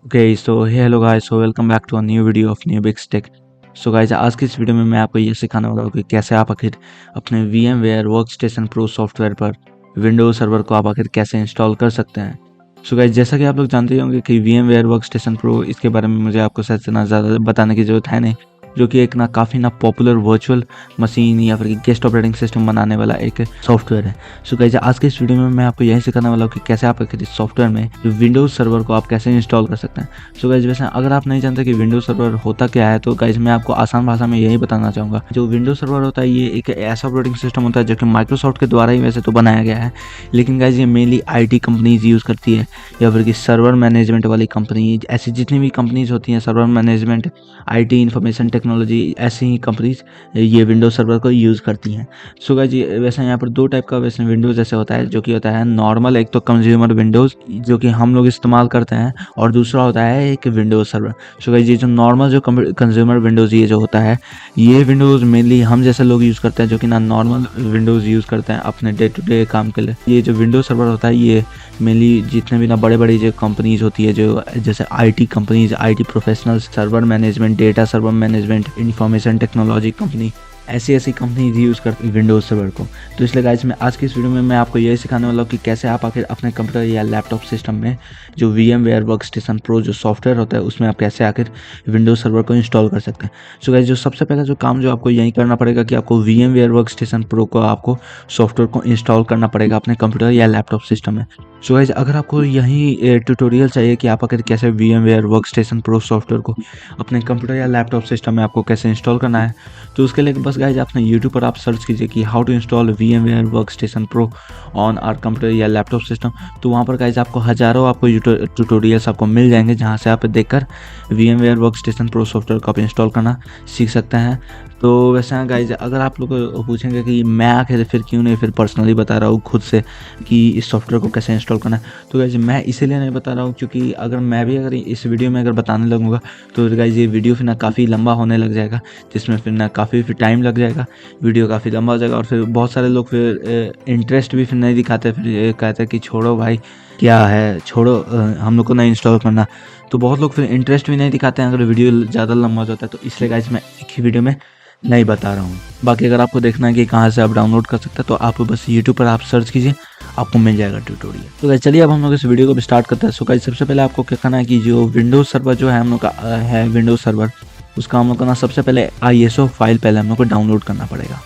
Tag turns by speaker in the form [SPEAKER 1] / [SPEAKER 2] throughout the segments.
[SPEAKER 1] Okay so hello guys, so welcome back to a new video of New Big Tech. So guys, आज की इस video में मैं आपको ये सिखाने वाला हूँ कि कैसे आप आखिर अपने VMware वर्कस्टेशन प्रो सॉफ्टवेयर पर विंडोज सर्वर को आप आखिर कैसे इंस्टॉल कर सकते हैं। सो गाइस, जैसा कि आप लोग जानते ही होंगे कि VMware वर्कस्टेशन प्रो, इसके बारे में मुझे आपको शायद से ना ज़्यादा बताने की ज़रूरत है नहीं, जो कि एक काफ़ी पॉपुलर वर्चुअल मशीन या फिर गेस्ट ऑपरेटिंग सिस्टम बनाने वाला एक सॉफ्टवेयर है। सो गाइस, आज के इस वीडियो में मैं आपको यही सिखाने वाला हूँ कि कैसे आप आखिर इस सॉफ्टवेयर में विंडोज सर्वर को आप कैसे इंस्टॉल कर सकते हैं। सो गाइस, वैसे अगर आप नहीं जानते कि विंडोज सर्वर होता क्या है, तो गाइस मैं आपको आसान भाषा में यही बताना चाहूँगा। जो विंडोज सर्वर होता है, ये एक ऐसा ऑपरेटिंग सिस्टम होता है जो कि माइक्रोसॉफ्ट के द्वारा ही वैसे तो बनाया गया है, लेकिन गाइस ये मेनली IT कंपनीज यूज़ करती है, या फिर कि सर्वर मैनेजमेंट वाली कंपनी, ऐसी जितनी भी कंपनीज होती हैं server management, IT information technology, ऐसी ही कंपनीज ये विंडोज सर्वर को यूज़ करती हैं। सो गाइस, वैसे यहाँ पर दो टाइप का वैसे विंडोज़ ऐसे होता है, जो कि होता है नॉर्मल, एक तो कंज्यूमर विंडोज़ जो कि हम लोग इस्तेमाल करते हैं, और दूसरा होता है एक विंडोज़ सर्वर। सो गाइस, ये जो नॉर्मल जो कंज्यूमर विंडोज़ ये जो होता है, ये विंडोज़ मेनली हम जैसे लोग यूज़ करते हैं, जो कि नॉर्मल विंडोज़ यूज़ करते हैं अपने डे टू डे काम के लिए। ये जो विंडोज़ सर्वर होता है, ये मेनली जितने भी बड़े बड़ी जो कंपनीज होती है, जो जैसे IT companies, IT professionals, server management, data server management, information technology company, ऐसी ऐसी कंपनीज यूज़ करती है विंडोज़ सर्वर को। तो इसलिए गाइस, मैं आज की इस वीडियो में मैं आपको यही सिखाने वाला हूँ कि कैसे आप आखिर अपने कंप्यूटर या लैपटॉप सिस्टम में जो VMware वर्कस्टेशन प्रो जो सॉफ्टवेयर होता है, उसमें आप कैसे आखिर विंडोज़ सर्वर को इंस्टॉल कर सकते हैं। सो गाइस, जो सबसे पहला जो काम जो आपको यही करना पड़ेगा कि आपको VMware वर्कस्टेशन प्रो को आपको सॉफ्टवेयर को इंस्टॉल करना पड़ेगा अपने कंप्यूटर या लैपटॉप सिस्टम में। सो गाइस, अगर आपको यही ट्यूटोरियल चाहिए कि आप आखिर कैसे VMware वर्कस्टेशन प्रो सॉफ्टवेयर को अपने कंप्यूटर या लैपटॉप सिस्टम में आपको कैसे इंस्टॉल करना है, तो उसके लिए बस गाइस अपने यूट्यूब पर आप सर्च कीजिए कि how to install VMware workstation pro on our computer या लैपटॉप सिस्टम। तो वहाँ पर गाइस आपको हज़ारों आपको ट्यूटोरियल्स आपको मिल जाएंगे, जहाँ से आप देखकर VMware वर्कस्टेशन प्रो सॉफ्टवेयर को आप इंस्टॉल करना सीख सकते हैं। तो वैसे हाँ गाइज, अगर आप लोग पूछेंगे कि मैं आखिर फिर क्यों नहीं फिर पर्सनली बता रहा हूँ खुद से कि इस सॉफ्टवेयर को कैसे इंस्टॉल करना है, तो गाइज मैं इसीलिए नहीं बता रहा हूँ क्योंकि अगर इस वीडियो में अगर बताने लगूँगा तो गाइज ये वीडियो फिर काफ़ी लंबा होने लग जाएगा, जिसमें फिर काफ़ी टाइम लग जाएगा, वीडियो काफ़ी लंबा हो जाएगा, और फिर बहुत सारे लोग फिर इंटरेस्ट भी फिर नहीं दिखाते, फिर कहते हैं कि छोड़ो भाई, क्या है, छोड़ो, हम लोग को नहीं इंस्टॉल करना। तो बहुत लोग फिर इंटरेस्ट भी नहीं दिखाते हैं अगर वीडियो ज़्यादा लंबा हो जाता है, तो इसलिए गाइज मैं एक ही वीडियो में नहीं बता रहा हूँ। बाकी अगर आपको देखना है कि कहाँ से आप डाउनलोड कर सकते हैं, तो आप बस यूट्यूब पर आप सर्च कीजिए, आपको मिल जाएगा ट्यूटोरियल। तो गाइस, चलिए अब हम लोग इस वीडियो को भी स्टार्ट करते हैं। सो गाइस, सबसे पहले आपको क्या करना है कि जो विंडोज़ सर्वर जो है हम लोग का है विंडोज़ सर्वर, उसका हम लोग का सबसे पहले ISO फाइल पहले हम लोग को डाउनलोड करना पड़ेगा।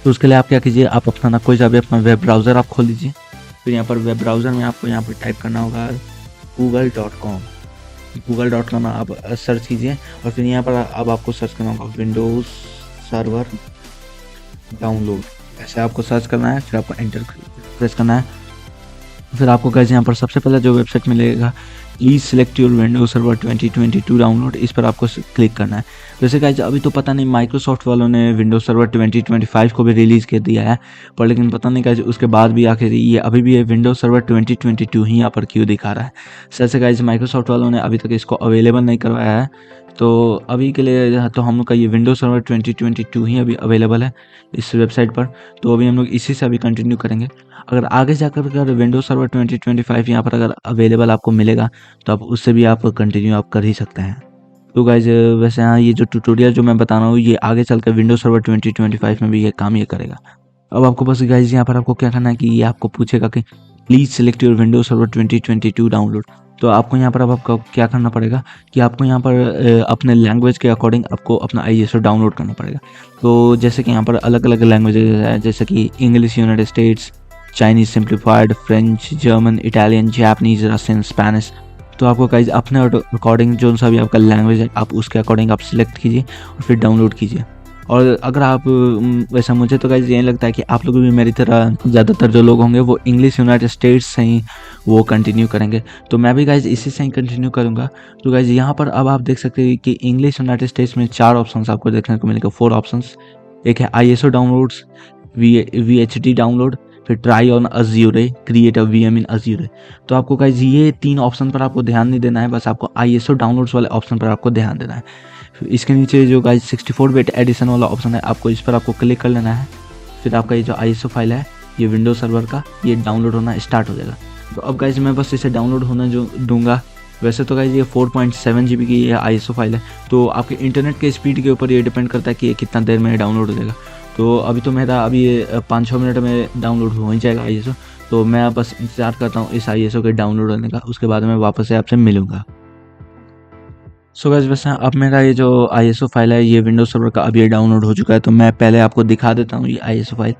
[SPEAKER 1] तो उसके लिए आप क्या कीजिए, आप अपना कोई सा भी अपना वेब ब्राउज़र आप खोल लीजिए। फिर यहाँ पर वेब ब्राउज़र में आपको यहाँ पर टाइप करना होगा google.com आप सर्च कीजिए, और फिर यहाँ पर अब आपको सर्च करना होगा विंडोज़ सर्वर डाउनलोड, ऐसे आपको सर्च करना है। फिर आपको एंटर प्रेस करना है। फिर आपको गाइस यहाँ पर सबसे पहले जो वेबसाइट मिलेगा, please select your Windows server 2022 download, इस पर आपको क्लिक करना है। वैसे गाइस, अभी तो पता नहीं माइक्रोसॉफ्ट वालों ने विंडोज सर्वर 2025 को भी रिलीज़ कर दिया है, पर लेकिन पता नहीं गाइस उसके बाद भी आखिर ये अभी भी ये विंडोज सर्वर 2022 ही यहाँ पर क्यों दिखा रहा है। सर गाइस, माइक्रोसॉफ्ट वालों ने अभी तक इसको अवेलेबल नहीं करवाया है, तो अभी के लिए तो हम लोग का ये विंडोज सर्वर 2022 ही अभी अवेलेबल है इस वेबसाइट पर। तो अभी हम लोग इसी से अभी कंटिन्यू करेंगे। अगर आगे जाकर अगर विंडोज सर्वर 2025 यहाँ पर अगर अवेलेबल आपको मिलेगा, तो आप उससे भी आप कंटिन्यू आप कर ही सकते हैं। तो गाइज, वैसे हाँ, ये जो ट्यूटोरियल जो मैं बता रहा हूँ, ये आगे चलकर विंडोज सर्वर 2025 में भी ये काम ये करेगा। अब आपको बस गाइज यहाँ पर आपको क्या करना है कि ये आपको पूछेगा कि please select your Windows server 2022 download. तो आपको यहाँ पर अब आपको क्या करना पड़ेगा कि आपको यहाँ पर अपने लैंग्वेज के अकॉर्डिंग आपको अपना ISO डाउनलोड करना पड़ेगा। तो जैसे कि यहाँ पर अलग अलग लैंग्वेजेज है, जैसे कि English United states, Chinese simplified, French, German, Italian, Japanese, Russian, Spanish. तो आपको गाइज अपने अकॉर्डिंग जो सा भी आपका लैंग्वेज है, आप उसके अकॉर्डिंग आप सिलेक्ट कीजिए और फिर डाउनलोड कीजिए। और अगर आप वैसा मुझे तो गाइज यही लगता है कि आप लोग भी मेरी तरह ज़्यादातर जो लोग होंगे वो इंग्लिश यूनाइटेड स्टेट्स से ही वो कंटिन्यू करेंगे, तो मैं भी गाइज इसी से ही कंटिन्यू करूँगा। तो गाइज यहाँ पर अब आप देख सकते हैं कि इंग्लिश यूनाइटेड स्टेट्स में 4 ऑप्शंस आपको देखने को मिलेगा, 4 ऑप्शंस। एक है ISO डाउनलोड्स, VHD डाउनलोड, फिर try on Azure, create a VM in Azure. तो आपको गाइज ये 3 ऑप्शन पर आपको ध्यान नहीं देना है, बस आपको ISO डाउनलोड्स वाले ऑप्शन पर आपको ध्यान देना है। इसके नीचे जो गाइज 64 बिट एडिशन वाला ऑप्शन है, आपको इस पर आपको क्लिक कर लेना है। फिर आपका ये जो ISO फाइल है ये विंडोज सर्वर का, ये डाउनलोड होना स्टार्ट हो जाएगा। तो अब गाइज मैं बस इसे डाउनलोड होना जो दूंगा, वैसे तो गाइज ये 4.7 GB की ये ISO फाइल है, तो आपके इंटरनेट के स्पीड के ऊपर ये डिपेंड करता है कि ये कितना देर में डाउनलोड हो जाएगा। तो अभी तो मेरा ये 5-6 मिनट में डाउनलोड हो ही जाएगा ISO। तो मैं बस इंतज़ार करता हूँ इस ISO के डाउनलोड होने का, उसके बाद मैं वापस से आपसे मिलूँगा। सो गाइस वैसे अब मेरा ये जो ISO फाइल है ये विंडोज सर्वर का अभी डाउनलोड हो चुका है, तो मैं पहले आपको दिखा देता हूँ ये ISO फाइल।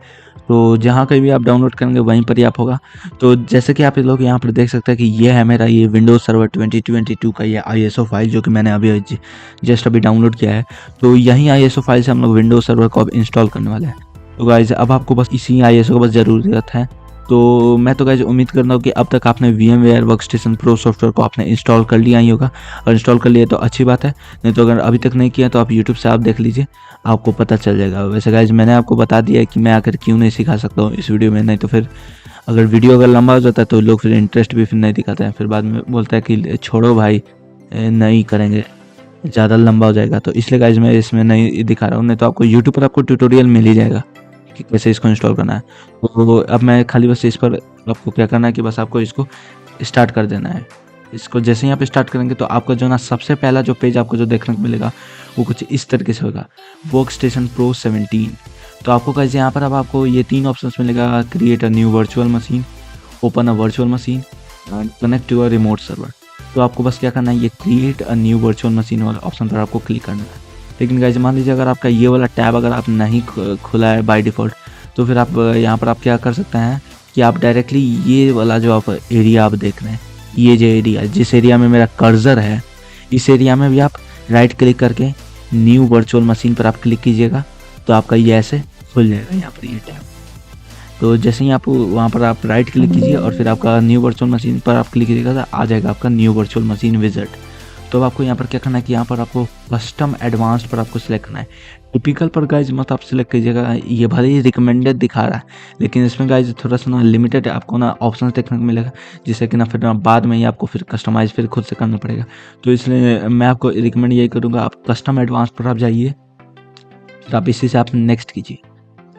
[SPEAKER 1] तो जहाँ कहीं भी आप डाउनलोड करेंगे वहीं पर ही आप होगा। तो जैसे कि आप लोग यहाँ पर देख सकते हैं कि ये है मेरा ये विंडोज सर्वर 2022 का ये ISO फाइल, जो कि मैंने अभी जस्ट अभी डाउनलोड किया है। तो यही ISO फाइल से हम लोग विंडोज सर्वर को अब इंस्टॉल करने वाले हैं। तो गाइज अब आपको बस इसी ISO को बस ज़रूरत है। तो मैं तो गाइज उम्मीद करता हूँ कि अब तक आपने VMware वर्कस्टेशन प्रो सॉफ्टवेयर को आपने इंस्टॉल कर लिया ही होगा, और इंस्टॉल कर लिया तो अच्छी बात है। नहीं तो अगर अभी तक नहीं किया तो आप यूट्यूब से आप देख लीजिए, आपको पता चल जाएगा। वैसे गाइज मैंने आपको बता दिया है कि मैं आकर क्यों नहीं सिखा सकता हूँ इस वीडियो में, नहीं तो फिर अगर वीडियो अगर लंबा हो जाता है तो लोग फिर इंटरेस्ट भी फिर नहीं दिखाते हैं, फिर बाद में बोलते हैं कि छोड़ो भाई नहीं करेंगे, ज़्यादा लंबा हो जाएगा। तो इसलिए गाइज मैं इसमें नहीं दिखा रहा हूँ, नहीं तो आपको यूट्यूब पर आपको ट्यूटोरियल मिल ही जाएगा कि कैसे इसको इंस्टॉल करना है। तो अब मैं खाली बस इस पर आपको क्या करना है कि बस आपको इसको स्टार्ट कर देना है। इसको जैसे ही आप स्टार्ट करेंगे तो आपका जो ना सबसे पहला जो पेज आपको जो देखने को मिलेगा वो कुछ इस तरीके से होगा, वर्कस्टेशन प्रो 17। तो आपको कैसे यहाँ पर अब आपको ये 3 ऑप्शंस मिलेगा, create a new virtual machine, open a virtual machine and connect to a remote server. तो आपको बस क्या करना है, ये create a new virtual machine वाला ऑप्शन पर आपको क्लिक करना है। लेकिन गाइस मान लीजिए अगर आपका ये वाला टैब अगर आप नहीं खुला है बाय डिफ़ॉल्ट, तो फिर आप यहाँ पर आप क्या कर सकते हैं कि आप डायरेक्टली ये वाला जो आप एरिया आप देख रहे हैं, ये जो एरिया जिस एरिया में मेरा कर्सर है, इस एरिया में भी आप राइट क्लिक करके न्यू वर्चुअल मशीन पर आप क्लिक कीजिएगा, तो आपका ये ऐसे खुल जाएगा यहाँ पर ये टैब। तो जैसे ही आप वहाँ पर आप राइट क्लिक कीजिए और फिर आपका न्यू वर्चुअल मशीन पर आप क्लिक कीजिएगा तो आ जाएगा आपका न्यू वर्चुअल मशीन विजिट। तो आपको यहाँ पर क्या करना है कि यहाँ पर आपको कस्टम एडवांस्ड पर आपको सिलेक्ट करना है। टिपिकल पर गाइज मत आप सिलेक्ट कीजिएगा, ये भले ही रिकमेंडेड दिखा रहा है, लेकिन इसमें गाइज थोड़ा सा ना लिमिटेड आपको ना ऑप्शन देखने को मिलेगा, जिससे कि ना फिर ना बाद में ही आपको फिर कस्टमाइज फिर खुद से करना पड़ेगा। तो इसलिए मैं आपको रिकमेंड यही करूँगा, आप कस्टम एडवांस पर आप जाइए, फिर आप इसी से आप नेक्स्ट कीजिए।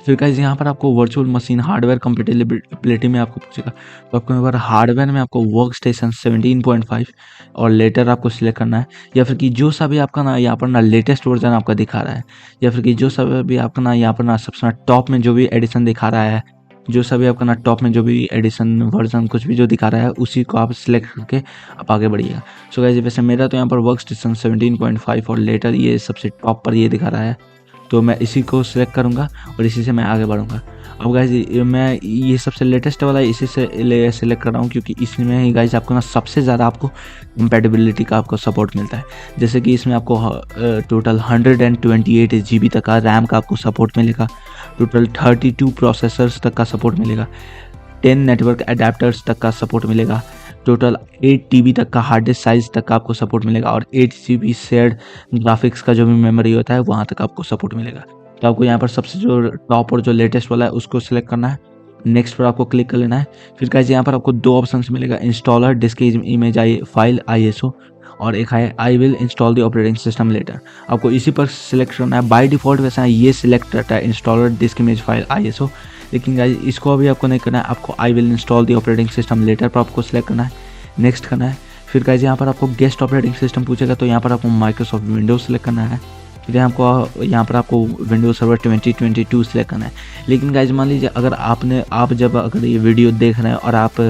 [SPEAKER 1] फिर गाइज यहाँ पर आपको वर्चुअल मशीन हार्डवेयर कंपेटिबिलिटी में आपको पूछेगा, तो आपको यहाँ पर हार्डवेयर में आपको वर्क स्टेशन 17.5 और लेटर आपको सिलेक्ट करना है, या फिर कि जो सा भी आपका ना यहाँ पर ना लेटेस्ट वर्जन आपका दिखा रहा है, या फिर कि जो सा भी आपका ना यहाँ पर ना सबसे ना टॉप में जो भी एडिशन दिखा रहा है, जो सभी आपका ना टॉप में जो भी एडिशन वर्जन कुछ भी जो दिखा रहा है उसी को आप सिलेक्ट करके आप आगे बढ़िएगा। सो गाइज वैसे मेरा तो यहाँ पर वर्क स्टेशन 17.5 और लेटर ये सबसे टॉप पर ये दिखा रहा है, तो मैं इसी को सिलेक्ट करूँगा और इसी से मैं आगे बढ़ूँगा। अब गाइज मैं ये सबसे लेटेस्ट वाला इसी से सिलेक्ट कर रहा हूँ, क्योंकि इसमें ही गाइज आपको ना सबसे ज़्यादा आपको कंपैटिबिलिटी का आपको सपोर्ट मिलता है। जैसे कि इसमें आपको टोटल 128 GB तक का रैम का आपको सपोर्ट मिलेगा, टोटल 32 प्रोसेसर्स तक का सपोर्ट मिलेगा, 10 नेटवर्क अडेप्टर्स तक का सपोर्ट मिलेगा, टोटल 8 TB तक का हार्ड डिस्क साइज़ तक का आपको सपोर्ट मिलेगा, और 8 GB शेयर्ड ग्राफिक्स का जो भी मेमोरी होता है वहाँ तक आपको सपोर्ट मिलेगा। तो आपको यहाँ पर सबसे जो टॉप और जो लेटेस्ट वाला है उसको सिलेक्ट करना है, नेक्स्ट पर आपको क्लिक कर लेना है। फिर गाइस यहाँ पर आपको 2 ऑप्शंस मिलेगा, installer disk image file ISO, और एक है I will install the operating system later. आपको इसी पर सिलेक्ट करना है। बाय डिफ़ॉल्ट वैसा ये सिलेक्ट रहता है installer disk image file ISO, लेकिन गाइस इसको अभी आपको नहीं करना है, आपको I will install the operating system later पर आपको सिलेक्ट करना है, नेक्स्ट करना है। फिर गाइस यहाँ पर आपको गेस्ट ऑपरेटिंग सिस्टम पूछेगा, तो यहाँ पर आपको माइक्रोसॉफ्ट विंडोज सेलेक्ट करना है। फिर यहाँ पर आपको विंडोज सर्वर 2022 सेलेक्ट करना है। लेकिन गाइस मान लीजिए अगर आप जब अगर ये वीडियो देख रहे हैं और आप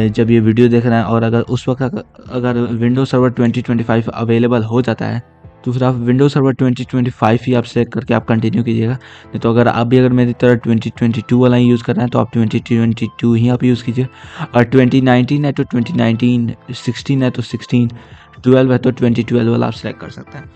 [SPEAKER 1] जब ये वीडियो देख रहे हैं और अगर उस वक्त अगर विंडोज सर्वर 2025 अवेलेबल हो जाता है, तो फिर आप विंडोज सर्वर 2025 ही आप सेलेक्ट करके आप कंटिन्यू कीजिएगा। नहीं तो अगर आप भी अगर मेरी तरह 2022 वाला यूज़ कर रहे हैं तो आप 2022 ही आप यूज़ कीजिए, और 2019 है तो 2019, 16 है तो 16, 12 है तो 2012 वाला आप सेलेक्ट कर सकते हैं।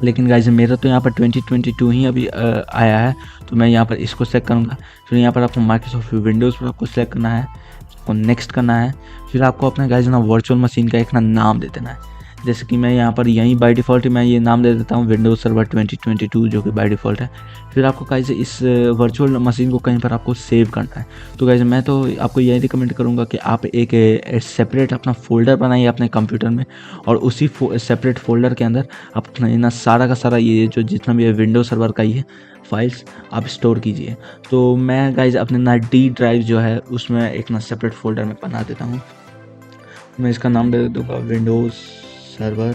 [SPEAKER 1] लेकिन गाइस मेरा तो यहाँ पर 2022 ही अभी आया है, तो मैं यहाँ पर इसको सेलेक्ट करूँगा। फिर यहाँ पर आपको माइक्रोसॉफ्ट विंडोज़ पर आपको सेलेक्ट करना है, आपको नेक्स्ट करना है। फिर आपको अपने गाइस ना वर्चुअल मशीन का एक ना नाम दे देना है। जैसे कि मैं यहाँ पर यहीं बाय डिफ़ॉल्ट मैं ये नाम दे देता हूँ विंडोज सर्वर 2022, जो कि बाय डिफ़ॉल्ट है। फिर आपको गाइस इस वर्चुअल मशीन को कहीं पर आपको सेव करना है। तो गाइस मैं तो आपको यही रिकमेंड करूँगा कि आप एक सेपरेट अपना फ़ोल्डर बनाइए अपने कंप्यूटर में, और उसी सेपरेट फ़ोल्डर के अंदर आप अपना सारा का सारा ये जो जितना भी है विंडोज सर्वर का ये फाइल्स आप स्टोर कीजिए। तो मैं गाइस अपने ना डी ड्राइव जो है उसमें एक ना सेपरेट फ़ोल्डर में बना देता हूँ, मैं इसका नाम दे दूँगा विंडोज़ सर्वर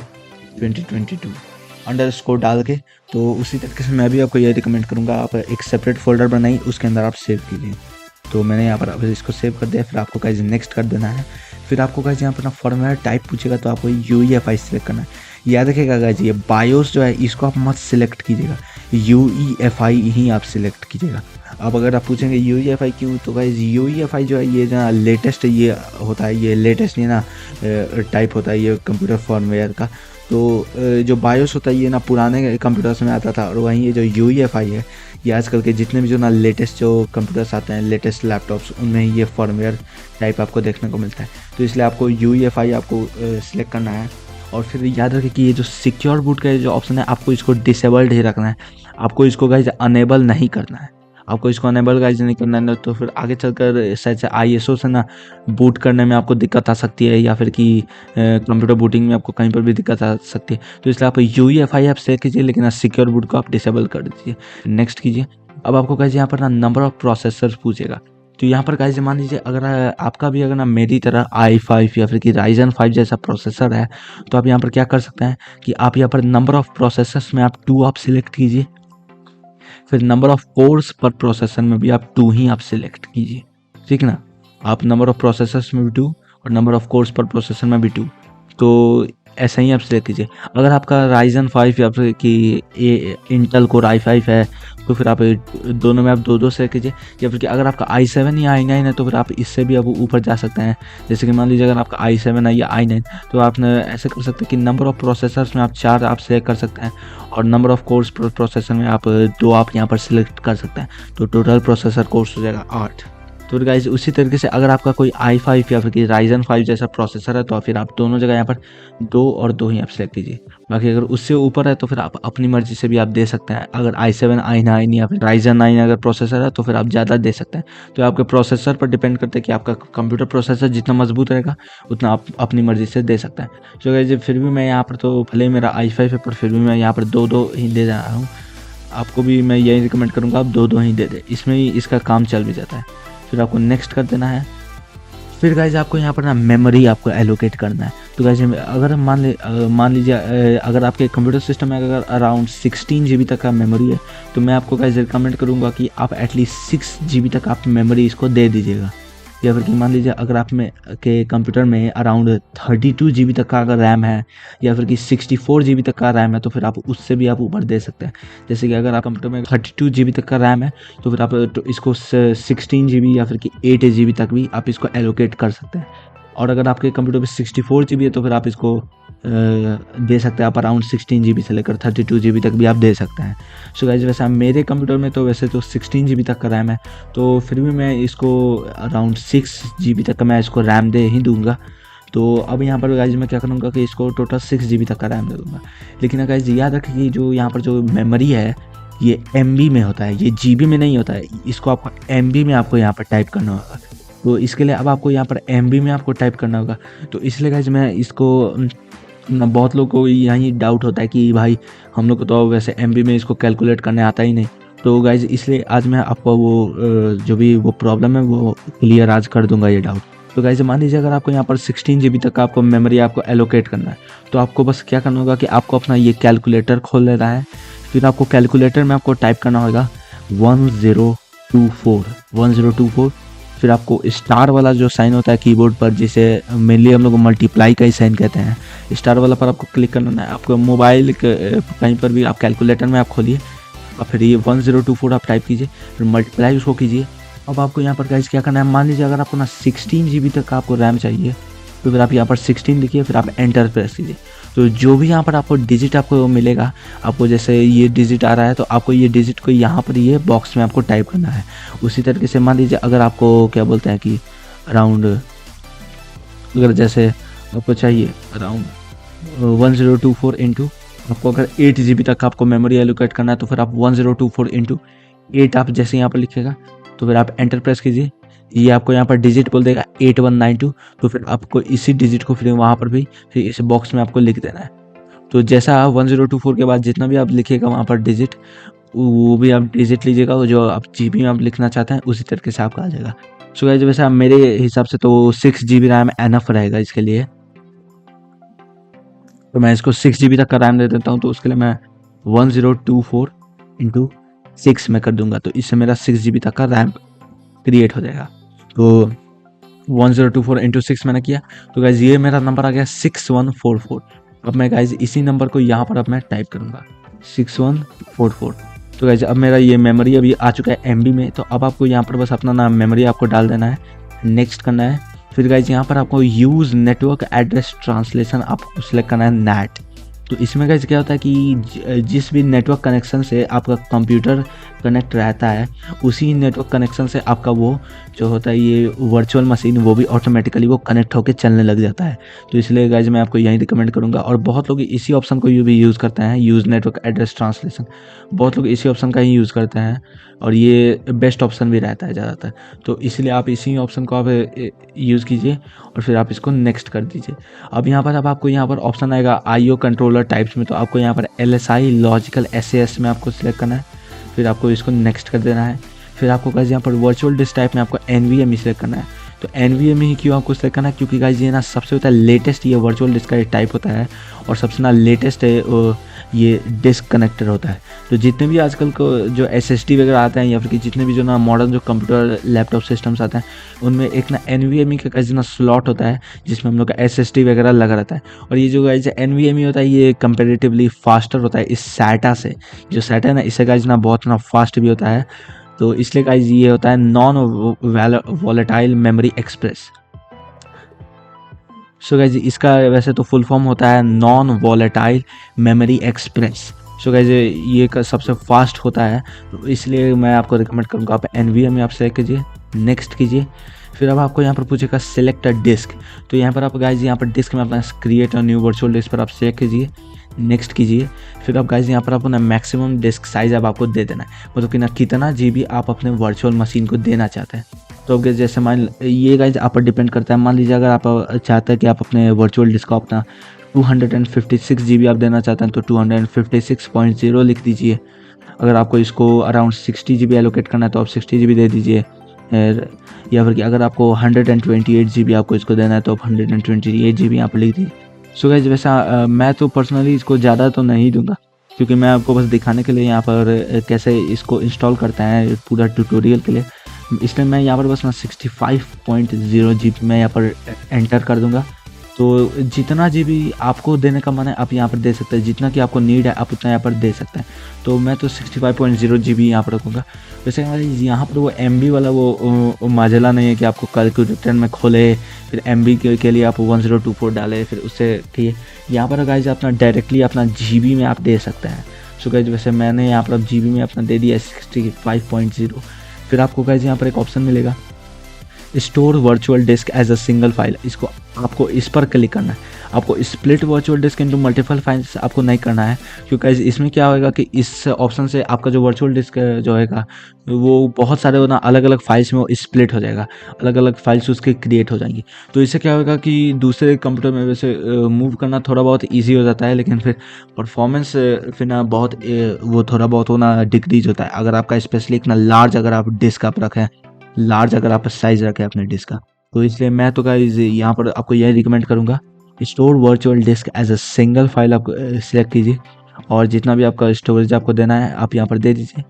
[SPEAKER 1] 2022 अंडरस्कोर डाल के। तो उसी तरीके से मैं भी आपको ये रिकमेंड करूँगा, आप एक सेपरेट फ़ोल्डर बनाइए, उसके अंदर आप सेव कीजिए। तो मैंने यहाँ पर अब इसको सेव कर दिया। फिर आपको गाइस नेक्स्ट कर देना है। फिर आपको गाइस यहाँ पर ना फॉर्मेट टाइप पूछेगा, तो आपको UEFI सेलेक्ट करना है। याद रखिएगा गाइस, ये बायोस जो है इसको आप मत सिलेक्ट कीजिएगा, UEFI ही आप सिलेक्ट कीजिएगा। अब अगर आप पूछेंगे UEFI क्यों, तो गाइस UEFI जो है ये ना लेटेस्ट ये होता है, ये लेटेस्ट ये ना टाइप होता है ये कंप्यूटर फॉर्मवेयर का। तो जो बायोस होता है ये ना पुराने कंप्यूटर्स में आता था, और वहीं ये जो UEFI है ये आजकल के जितने भी जो ना लेटेस्ट जो कंप्यूटर्स आते हैं, लेटेस्ट लैपटॉप्स, उनमें ये फॉर्मवेयर टाइप आपको देखने को मिलता है। तो इसलिए आपको UEFI आपको सिलेक्ट करना है। और फिर याद रखें कि ये जो सिक्योर बूट का जो ऑप्शन है, आपको इसको डिसेबल्ड ही रखना है, आपको इसको गाइस अनेबल नहीं करना है। आपको इसको अनेबल गाइस नहीं करना है, तो फिर आगे चलकर शायद से ISO से ना बूट करने में आपको दिक्कत आ सकती है, या फिर कि कंप्यूटर बूटिंग में आपको कहीं पर भी दिक्कत आ सकती है। तो इसलिए आप UEFI आप सेलेक्ट कीजिए, लेकिन सिक्योर बूट को आप डिसेबल कर दीजिए। नेक्स्ट कीजिए। अब आपको गाइस यहाँ पर ना नंबर ऑफ प्रोसेसर्स पूछेगा। तो यहाँ पर गाइस मान लीजिए अगर आपका भी अगर ना मेरी तरह i5 या फिर कि Ryzen 5 जैसा प्रोसेसर है, तो आप यहाँ पर क्या कर सकते हैं कि आप यहाँ पर नंबर ऑफ प्रोसेसर्स में आप 2 आप सिलेक्ट कीजिए। फिर नंबर ऑफ कोर्स पर प्रोसेसर में भी आप 2 ही आप सिलेक्ट कीजिए, ठीक ना। आप नंबर ऑफ प्रोसेसर्स में भी 2 और नंबर ऑफ कोर्स पर प्रोसेसर में भी 2, तो ऐसा ही आप सिलेक्ट कीजिए। अगर आपका Ryzen 5 या फिर कि इंटेल कोर i5 है, तो फिर आप दोनों में आप 2-2 सेलेक्ट कीजिए। या फिर कि अगर आपका i7 या i9 है, तो फिर आप इससे भी आप ऊपर जा सकते हैं। जैसे कि मान लीजिए अगर आपका i7 है या i9, तो आप ऐसे कर सकते हैं कि नंबर ऑफ प्रोसेसर्स में आप 4 आप सेलेक्ट कर सकते हैं, और नंबर ऑफ कोर्स प्रोसेसर में आप 2 आप यहाँ पर सिलेक्ट कर सकते हैं। तो टोटल प्रोसेसर कोर्स हो जाएगा 8। तो गाइस उसी तरीके से अगर आपका कोई i5 या फिर कि Ryzen 5 जैसा प्रोसेसर है, तो फिर आप दोनों जगह यहाँ पर 2 और 2 ही आप सेलेक्ट कीजिए। बाकी अगर उससे ऊपर है, तो फिर आप अपनी मर्जी से भी आप दे सकते हैं। अगर i7 i9 या फिर Ryzen 9 अगर प्रोसेसर है, तो फिर आप ज़्यादा दे सकते हैं। तो आपके प्रोसेसर पर डिपेंड करता है कि आपका कंप्यूटर प्रोसेसर जितना मजबूत रहेगा, उतना आप अपनी मर्जी से दे सकते हैं। तो गाइस फिर भी मैं यहाँ पर, तो भले ही मेरा i5 है, पर फिर भी मैं यहाँ पर 2-2 ही दे रहा हूँ। आपको भी मैं यही रिकमेंड करूँगा, आप 2-2 ही दे दें, इसमें ही इसका काम चल भी जाता है। फिर आपको नेक्स्ट कर देना है। फिर गाइज आपको यहाँ पर ना मेमोरी आपको एलोकेट करना है। तो गाइज अगर मान लीजिए अगर आपके कंप्यूटर सिस्टम में अगर अराउंड 16 GB तक का मेमोरी है, तो मैं आपको गाइज रिकमेंड करूँगा कि आप एटलीस्ट 6 GB तक आप मेमोरी इसको दे दीजिएगा। या फिर कि मान लीजिए अगर आप में के कंप्यूटर में अराउंड 32 GB तक का अगर रैम है, या फिर कि 64 GB तक का रैम है, तो फिर आप उससे भी आप ऊपर दे सकते हैं। जैसे कि अगर आप कंप्यूटर में 32 GB तक का रैम है, तो फिर आप तो इसको 16 GB या फिर कि 8 GB तक भी आप इसको एलोकेट कर सकते हैं। और अगर आपके कंप्यूटर में 64 GB है, तो फिर आप इसको दे सकते हैं, आप अराउंड 16 GB से लेकर 32 GB तक भी आप दे सकते हैं। सो गाइज वैसे मेरे कंप्यूटर में तो वैसे तो 16 GB तक का रैम है, तो फिर भी मैं इसको अराउंड 6 GB तक का मैं इसको रैम दे ही दूंगा। तो अब यहाँ पर गाइज मैं क्या करूँगा कि इसको टोटल 6 GB तक का रैम दे दूँगा। लेकिन गाइज याद रखें कि जो यहाँ पर जो मेमोरी है ये MB में होता है, ये GB में नहीं होता है। इसको आपको MB में आपको यहाँ पर टाइप करना होगा। तो इसके लिए अब आपको यहाँ पर MB में आपको टाइप करना होगा। तो इसलिए गाइज मैं इसको बहुत लोगों को यही डाउट होता है कि भाई हम लोग को तो वैसे MB में इसको कैलकुलेट करने आता ही नहीं। तो गाइज इसलिए आज मैं आपको वो जो भी वो प्रॉब्लम है वो क्लियर आज कर दूंगा ये डाउट। तो गाइज मान लीजिए अगर आपको यहाँ पर 16 GB तक का आपको मेमोरी आपको एलोकेट करना है, तो आपको बस क्या करना होगा कि आपको अपना ये कैलकुलेटर खोल लेना है। फिर आपको कैलकुलेटर में आपको टाइप करना होगा 1024। फिर आपको स्टार वाला जो साइन होता है कीबोर्ड पर, जिसे मेनली हम लोग मल्टीप्लाई का ही साइन कहते हैं, स्टार वाला पर आपको क्लिक करना है। आपको मोबाइल कहीं पर भी आप कैलकुलेटर में आप खोलिए और फिर ये 1024 आप टाइप कीजिए, फिर मल्टीप्लाई उसको कीजिए। अब आपको यहाँ पर गाइस क्या करना है, मान लीजिए अगर आपको ना 16 GB तक का आपको रैम चाहिए, तो फिर आप यहाँ पर 16 लिखिए, फिर आप एंटर प्रेस कीजिए। तो जो भी यहाँ पर आपको डिजिट आपको मिलेगा, आपको जैसे ये डिजिट आ रहा है, तो आपको ये डिजिट को यहाँ पर ये बॉक्स में आपको टाइप करना है। उसी तरीके से मान लीजिए अगर आपको क्या बोलते हैं कि अराउंड अगर जैसे आपको चाहिए अराउंड 1024 इंटू, आपको अगर 8 GB तक आपको मेमोरी एलोकेट करना है, तो फिर आप 1024 इंटू 8 आप जैसे यहाँ पर लिखेगा, तो फिर आप एंटर प्रेस कीजिए। ये आपको यहाँ पर डिजिट बोल देगा 8192, तो फिर आपको इसी डिजिट को फिर वहाँ पर भी फिर इस बॉक्स में आपको लिख देना है। तो जैसा 1024 के बाद जितना भी आप लिखिएगा वहाँ पर डिजिट, वो भी आप डिजिट लीजिएगा, जो आप GB में आप लिखना चाहते हैं उसी तरीके से आपका आ जाएगा। सो गाइस वैसे मेरे हिसाब से तो 6 GB रैम एनफ रहेगा इसके लिए, तो मैं इसको 6 GB तक का रैम दे देता हूँ। तो उसके लिए मैं 1024 इंटू 6 में कर दूंगा, तो इससे मेरा 6 GB तक का रैम क्रिएट हो जाएगा। तो 1024 इंटू 6 मैंने किया, तो गाइज ये मेरा नंबर आ गया 6144। अब मैं गाइज इसी नंबर को यहाँ पर अब मैं टाइप करूँगा 6144। तो गाइज अब मेरा ये मेमोरी अभी आ चुका है MB में। तो अब आपको यहाँ पर बस अपना नाम मेमोरी आपको डाल देना है, नेक्स्ट करना है। फिर गाइज यहाँ पर आपको यूज़ नेटवर्क एड्रेस ट्रांसलेशन आपको सिलेक्ट करना है NAT। तो इसमें गाइज क्या होता है कि जिस भी नेटवर्क कनेक्शन से आपका कंप्यूटर कनेक्ट रहता है, उसी नेटवर्क कनेक्शन से आपका वो जो होता है ये वर्चुअल मशीन, वो भी ऑटोमेटिकली वो कनेक्ट होकर चलने लग जाता है। तो इसलिए गाइज मैं आपको यही रिकमेंड करूँगा। और बहुत लोग इसी ऑप्शन को भी यूज़ करते हैं, यूज़ नेटवर्क एड्रेस ट्रांसलेशन, बहुत लोग इसी ऑप्शन का ही यूज़ करते हैं और ये बेस्ट ऑप्शन भी रहता है ज़्यादातर। तो इसलिए आप इसी ऑप्शन को आप यूज़ कीजिए और फिर आप इसको नेक्स्ट कर दीजिए। अब यहाँ पर अब आपको यहाँ पर ऑप्शन आएगा IO कंट्रोलर टाइप्स में, तो आपको यहाँ पर LSI लॉजिकल SAS में आपको सिलेक्ट करना है, फिर आपको इसको नेक्स्ट कर देना है। फिर आपको गाइज यहाँ पर वर्चुअल डिस्क टाइप में आपको NVMe सिलेक्ट करना है। तो NVMe ही क्यों आपको सिलेक्ट करना है, क्योंकि गाइज ये ना सबसे होता है लेटेस्ट ये वर्चुअल डिस्क का ये टाइप होता है और सबसे ना लेटेस्ट है ये डिस्क कनेक्टर होता है। तो जितने भी आजकल को जो SSD वगैरह आते हैं या फिर जितने भी जो ना मॉडर्न जो कंप्यूटर लैपटॉप सिस्टम्स आते हैं, उनमें एक ना NVMe का गाइज ना स्लॉट होता है जिसमें हम लोग का SSD वगैरह लगा रहता है। और ये जो गाइज NVMe होता है ये कंपेरेटिवली फास्टर होता है इस SATA से। जो SATA है ना, इससे गाइज ना बहुत ना फास्ट भी होता है। तो इसलिए गाइज ये होता है non volatile memory express. So guys इसका वैसे तो फुल फॉर्म होता है non volatile memory express. So guys ये का सबसे फास्ट होता है, तो इसलिए मैं आपको रिकमेंड करूँगा आप NVMe आप सेलेक्ट कीजिए, नेक्स्ट कीजिए। फिर अब आपको यहाँ पर पूछेगा सेलेक्ट अ डिस्क। तो यहाँ पर आप गाइज यहाँ पर डिस्क में अपना create a new virtual disc पर आप सेलेक्ट कीजिए, नेक्स्ट कीजिए। फिर अब गाइज यहाँ पर आपको ना मैक्सिमम डिस्क साइज अब आपको दे देना है, मतलब कि ना कितना GB आप अपने वर्चुअल मशीन को देना चाहते हैं। तो अब जैसे मान ये गाइज आप पर डिपेंड करता है। मान लीजिए अगर आप चाहते हैं कि आप अपने वर्चुअल डिस्क को अपना 256 GB आप देना चाहते हैं, तो 256.0 लिख दीजिए। अगर आपको इसको अराउंड 60 GB एलोकेट करना है तो आप 60 GB दे दीजिए। या फिर कि अगर आपको 128 GB आपको इसको देना है तो आप 128 GB यहाँ पर लिख दीजिए। सो गाइज वैसा मैं तो पर्सनली इसको ज़्यादा तो नहीं दूंगा, क्योंकि मैं आपको बस दिखाने के लिए यहाँ पर कैसे इसको इंस्टॉल करते हैं पूरा ट्यूटोरियल के लिए, इसलिए मैं यहाँ पर बस मैं 65.0 GB मैं यहाँ पर एंटर कर दूंगा। तो जितना GB आपको देने का मन है आप यहाँ पर दे सकते हैं, जितना कि आपको नीड है आप उतना यहाँ पर दे सकते हैं। तो मैं तो 65.0 GB यहाँ पर रखूँगा। वैसे यहाँ पर वो MB वाला वो माजला नहीं है कि आपको कैलकुलेटर में खोले फिर MB के लिए आप 1024 डाले फिर उससे कि यहाँ पर गाइज अपना डायरेक्टली अपना GB में आप दे सकते हैं। सो गाइज वैसे मैंने यहाँ पर अब GB में अपना दे दिया 65.0। फिर आपको गाइज यहाँ पर एक ऑप्शन मिलेगा store virtual disk as a single file, इसको आपको इस पर क्लिक करना है। आपको split virtual disk into multiple files आपको नहीं करना है, क्योंकि इसमें क्या होगा कि इस ऑप्शन से आपका जो वर्चुअल डिस्क जो होगा वो बहुत सारे ना अलग अलग फाइल्स में वो स्प्लिट हो जाएगा, अलग अलग फाइल्स उसके क्रिएट हो जाएंगी। तो इससे क्या होगा कि दूसरे कंप्यूटर में वैसे मूव करना थोड़ा बहुत ईजी हो जाता है, लेकिन फिर परफॉर्मेंस फिर ना बहुत वो थोड़ा बहुत वो ना डिक्रीज होता है। अगर आपका स्पेशली एक ना लार्ज अगर आप डिस्क आप रखें, लार्ज अगर आप साइज रखें अपने डिस्क का, तो इसलिए मैं तो गाइस यहाँ पर आपको यही रिकमेंड करूँगा store virtual disk as a single file आप सिलेक्ट कीजिए और जितना भी आपका स्टोरेज आपको देना है आप यहाँ पर दे दीजिए।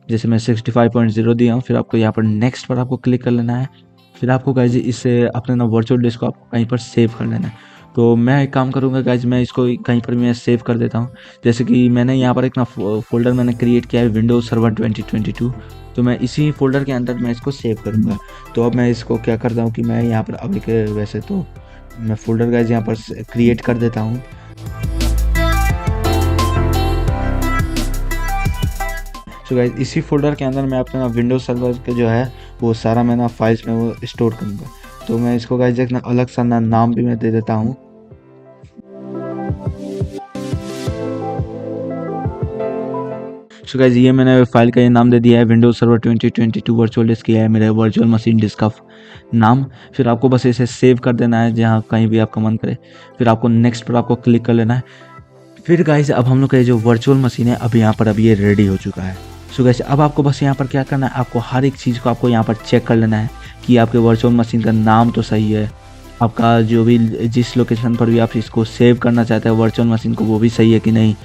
[SPEAKER 1] जैसे मैं 65.0 दिया हूँ, फिर आपको यहाँ पर नेक्स्ट पर आपको क्लिक कर लेना है। फिर आपको गाइस इससे अपने ना वर्चुअल डिस्क को आपको कहीं पर सेव कर लेना है। तो मैं एक काम करूँगा गाइज, मैं इसको कहीं पर मैं सेव कर देता हूँ। जैसे कि मैंने यहाँ पर एक ना फोल्डर मैंने क्रिएट किया है विंडोज सर्वर 2022, तो मैं इसी फोल्डर के अंदर मैं इसको सेव करूँगा। तो अब मैं इसको क्या करता हूँ कि मैं यहाँ पर अब एक वैसे तो मैं फोल्डर गाइज यहाँ पर क्रिएट कर देता हूँ। सो गाइज इसी फोल्डर के अंदर मैं अपना विंडोज सर्वर के जो है वो सारा मैं ना फाइल्स में वो स्टोर करूँगा। तो मैं इसको गाइज एक ना अलग सा ना नाम भी मैं दे देता हूँ। सो गाइज ये मैंने फाइल का ये नाम दे दिया है विंडोज सर्वर 2022 वर्चुअल डिस्क, किया है मेरे वर्चुअल मशीन डिस्क का नाम। फिर आपको बस इसे सेव कर देना है जहाँ कहीं भी आपका मन करे। फिर आपको नेक्स्ट पर आपको क्लिक कर लेना है। फिर गाइज अब हम लोग का जो वर्चुअल मशीन है अब यहाँ पर अब ये रेडी हो चुका है। सो गाइस अब आपको बस यहाँ पर क्या करना है, आपको हर एक चीज़ को आपको यहाँ पर चेक कर लेना है कि आपके वर्चुअल मशीन का नाम तो सही है, आपका जो भी जिस लोकेशन पर भी आप इसको सेव करना चाहते हैं वर्चुअल मशीन को वो भी सही है कि नहीं,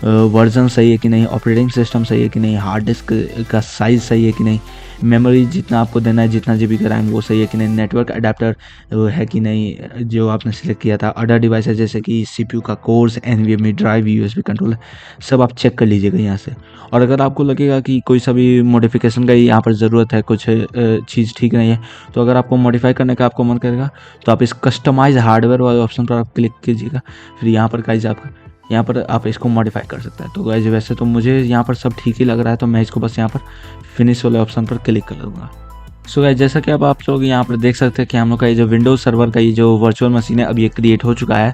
[SPEAKER 1] वर्जन सही है कि नहीं, ऑपरेटिंग सिस्टम सही है कि नहीं, हार्ड डिस्क का साइज़ सही है कि नहीं, मेमोरी जितना आपको देना है जितना जीबी का रैम वो सही है कि नहीं, नेटवर्क अडेप्टर है कि नहीं जो आपने सिलेक्ट किया था, अदर डिवाइसेस जैसे कि सीपीयू का course, NVMe drive, USB controller, सब आप चेक कर लीजिएगा यहाँ से। और अगर आपको लगेगा कि कोई सा भी मॉडिफिकेशन का यहाँ पर ज़रूरत है, कुछ चीज़ ठीक नहीं है, तो अगर आपको मॉडिफाई करने का आपको मन करेगा तो आप इस कस्टमाइज हार्डवेयर वाले ऑप्शन पर आप क्लिक कीजिएगा। फिर यहाँ पर गाइज यहाँ पर आप इसको मॉडिफाई कर सकते हैं। तो गाइज वैसे तो मुझे यहाँ पर सब ठीक ही लग रहा है, तो मैं इसको बस यहाँ पर फिनिश वाले ऑप्शन पर क्लिक कर लूँगा। सो गाइज जैसा कि अब आप लोग यहाँ पर देख सकते हैं कि हम लोग का ये जो विंडोज सर्वर का ये जो वर्चुअल मशीन है अब ये क्रिएट हो चुका है।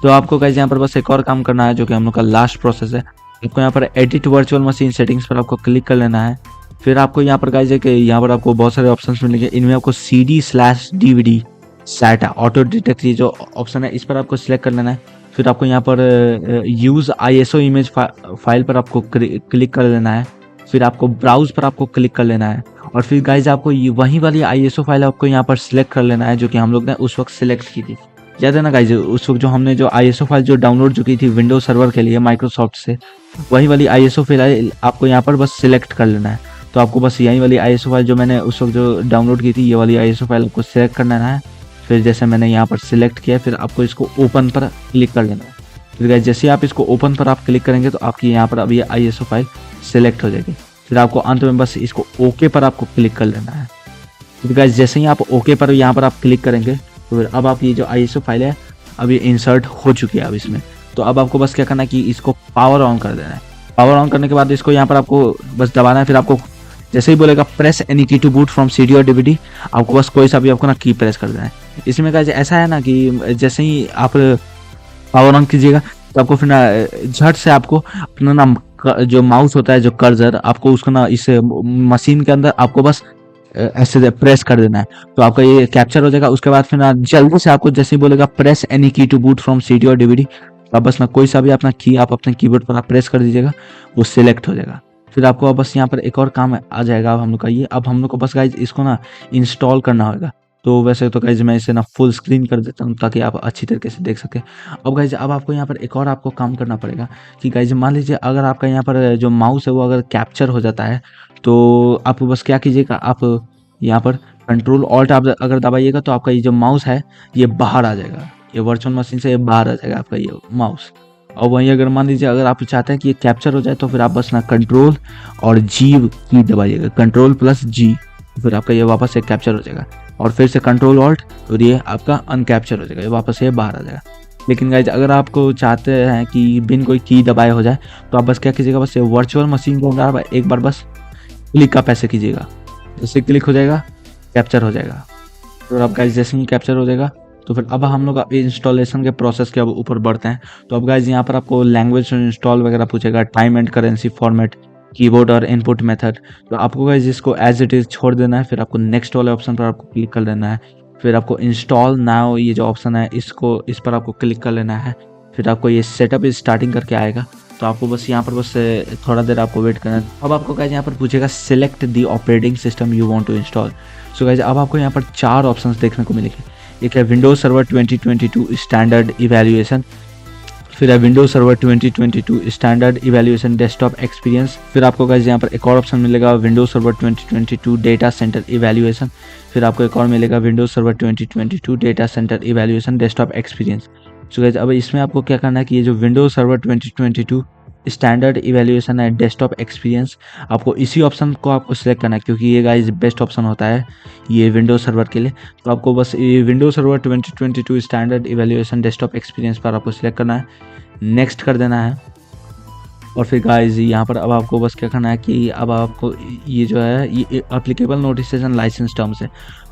[SPEAKER 1] तो आपको गाइज यहाँ पर बस एक और काम करना है जो कि हम लोग का लास्ट प्रोसेस है। आपको यहाँ पर एडिट वर्चुअल मशीन सेटिंग्स पर आपको क्लिक कर लेना है। फिर आपको यहाँ पर गाइज यहाँ पर आपको बहुत सारे ऑप्शन मिलेंगे, इनमें आपको CD/DVD SATA ऑटो डिटेक्ट ये जो ऑप्शन है इस पर आपको सिलेक्ट कर लेना है। फिर आपको यहाँ पर यूज़ ISO इमेज फाइल पर आपको क्लिक कर लेना है। फिर आपको ब्राउज पर आपको क्लिक कर लेना है और फिर गाइज आपको वही वाली ISO फाइल आपको यहाँ पर सिलेक्ट कर लेना है जो कि हम लोग ने उस वक्त सिलेक्ट की थी। याद है ना गाइज, उस वक्त जो हमने जो ISO फाइल जो डाउनलोड जो की थी विंडोज सर्वर के लिए माइक्रोसॉफ्ट से, वही वाली ISO फाइल आपको यहाँ पर बस सिलेक्ट कर लेना है। तो आपको बस यही वाली ISO फाइल जो मैंने उस वक्त जो डाउनलोड की थी ये वाली ISO फाइल आपको सिलेक्ट करना है। फिर जैसे मैंने यहाँ पर सिलेक्ट किया फिर आपको इसको ओपन पर क्लिक कर लेना है। फिर गाइस जैसे आप इसको ओपन पर आप क्लिक करेंगे तो आपकी यहाँ पर अब ये ISO फाइल सिलेक्ट हो जाएगी। फिर आपको अंत में बस इसको ओके पर आपको क्लिक कर लेना है। फिर गाइस जैसे ही आप ओके पर यहाँ पर आप क्लिक करेंगे तो फिर अब आप ये जो ISO फाइल है अब ये इंसर्ट हो चुकी है अब इसमें। तो अब आपको बस क्या करना है कि इसको पावर ऑन कर देना है। पावर ऑन करने के बाद इसको यहाँ पर आपको बस दबाना है। फिर आपको जैसे ही बोलेगा प्रेस एनी की टू बूट फ्रॉम CD और DVD, आपको बस कोई सा भी आपको ना की प्रेस कर देना है। इसमें गाइस ऐसा है ना कि जैसे ही आप पावर ऑन कीजिएगा तो आपको फिर ना झट से आपको अपना ना जो माउस होता है जो कर्सर आपको उसको ना इस मशीन के अंदर आपको बस ऐसे प्रेस कर देना है तो आपका ये कैप्चर हो जाएगा। उसके बाद फिर ना जल्दी से आपको जैसे ही बोलेगा प्रेस एनी की टू बूट फ्रॉम CD और DVD, आप बस ना कोई सा भी अपना की आप अपने कीबोर्ड पर आप प्रेस कर दीजिएगा, वो सिलेक्ट हो जाएगा। फिर आपको अब बस यहाँ पर एक और काम आ जाएगा अब हम लोग का ये, अब हम लोग को बस गाइज इसको ना इंस्टॉल करना होगा। तो वैसे तो गाइज मैं इसे ना फुल स्क्रीन कर देता हूँ ताकि आप अच्छी तरीके से देख सकें। अब गाइज अब आपको यहाँ पर एक और आपको काम करना पड़ेगा कि गाइज मान लीजिए अगर आपका यहाँ पर जो माउस है वो अगर कैप्चर हो जाता है तो आप बस क्या कीजिएगा, आप यहाँ पर कंट्रोल ऑल्ट आप अगर दबाइएगा तो आपका ये जो माउस है ये बाहर आ जाएगा, ये वर्चुअल मशीन से बाहर आ जाएगा आपका ये माउस। और वहीं अगर मान लीजिए अगर आप चाहते हैं कि ये कैप्चर हो जाए तो फिर आप बस ना कंट्रोल और G की दबाइएगा, कंट्रोल+G, फिर आपका ये वापस से कैप्चर हो जाएगा। और फिर से कंट्रोल ऑल्ट और ये आपका अनकैप्चर हो जाएगा, ये वापस ये बाहर आ जाएगा। लेकिन गाइज अगर आपको चाहते हैं कि बिन कोई की दबाए हो जाए तो आप बस क्या कीजिएगा, बस ये वर्चुअल मशीन को एक बार बस क्लिक का पैसे कीजिएगा, जैसे क्लिक हो जाएगा कैप्चर हो जाएगा। तो आप गाइज जैसे ही कैप्चर हो जाएगा तो फिर अब हम लोग इंस्टॉलेशन के प्रोसेस के अब ऊपर बढ़ते हैं। तो अब गाइज यहाँ पर आपको लैंग्वेज इंस्टॉल वगैरह पूछेगा, time and currency format, keyboard और इनपुट मेथड। तो आपको गाइज इसको एज इट इज़ छोड़ देना है। फिर आपको नेक्स्ट वाले ऑप्शन पर आपको क्लिक कर लेना है। फिर आपको इंस्टॉल नाउ ये जो ऑप्शन है इस पर आपको क्लिक कर लेना है। फिर आपको ये सेटअप स्टार्टिंग करके आएगा तो आपको बस यहाँ पर बस थोड़ा देर आपको वेट करना है। अब आपको गाइज यहाँ पर पूछेगा select the operating system you want to install. So guys अब आपको यहाँ पर 4 ऑप्शंस देखने को मिलेंगे। एक है विंडोज सर्वर 2022 स्टैंडर्ड इवैल्यूएशन, फिर है Windows server 2022 standard evaluation desktop experience. फिर आपको गाइस यहाँ पर एक और ऑप्शन मिलेगा Windows server 2022 data centre evaluation. फिर आपको एक और मिलेगा Windows server 2022 data centre evaluation desktop experience. So guys अब इसमें आपको क्या करना है कि ये जो विंडोज सर्वर 2022 स्टैंडर्ड इवैल्यूएशन है डेस्कटॉप एक्सपीरियंस, आपको इसी ऑप्शन को आपको सिलेक्ट करना है क्योंकि ये गाइस बेस्ट ऑप्शन होता है ये विंडोज सर्वर के लिए। तो आपको बस ये Windows server 2022 standard evaluation desktop experience पर आपको सिलेक्ट करना है, नेक्स्ट कर देना है। और फिर गाइस यहाँ पर अब आपको बस क्या करना है कि अब आपको ये जो है ये एप्लीकेबल नोटिफिकेशन लाइसेंस टर्म्स है,